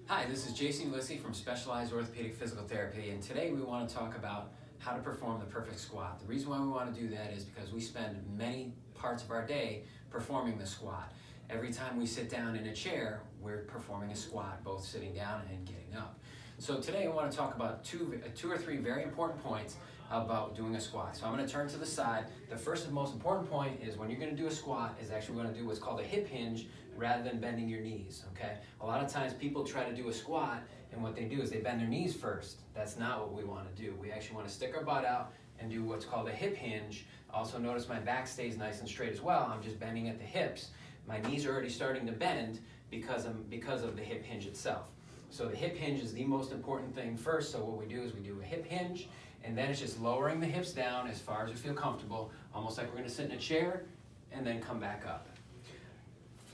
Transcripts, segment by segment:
Hi, this is Jason Ulysses from Specialized Orthopedic Physical Therapy, and today we want to talk about how to perform the perfect squat. The reason why we want to do that is because we spend many parts of our day performing the squat. Every time we sit down in a chair, we're performing a squat, both sitting down and getting up. So today I want to talk about two or three very important points about doing a squat. So I'm going to turn to the side. The first and most important point is when you're going to do a squat is actually we're going to do what's called a hip hinge rather than bending your knees, okay? A lot of times people try to do a squat and what they do is they bend their knees first. That's not what we want to do. We actually want to stick our butt out and do what's called a hip hinge. Also notice my back stays nice and straight as well. I'm just bending at the hips. My knees are already starting to bend because of the hip hinge itself. So the hip hinge is the most important thing first. So what we do is we do a hip hinge, and then it's just lowering the hips down as far as you feel comfortable, almost like we're going to sit in a chair and then come back up.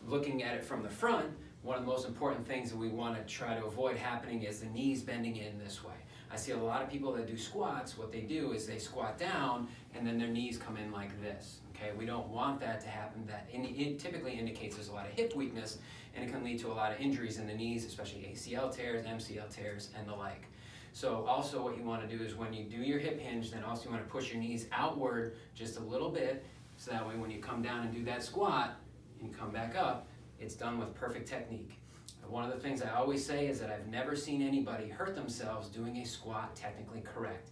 Looking at it from the front, one of the most important things that we want to try to avoid happening is the knees bending in this way. I see a lot of people that do squats, what they do is they squat down and then their knees come in like this. Okay, we don't want that to happen. It typically indicates there's a lot of hip weakness, and it can lead to a lot of injuries in the knees, especially ACL tears, MCL tears, and the like. So also what you want to do is when you do your hip hinge, then also you want to push your knees outward just a little bit, so that way when you come down and do that squat and come back up, it's done with perfect technique. One of the things I always say is that I've never seen anybody hurt themselves doing a squat technically correct.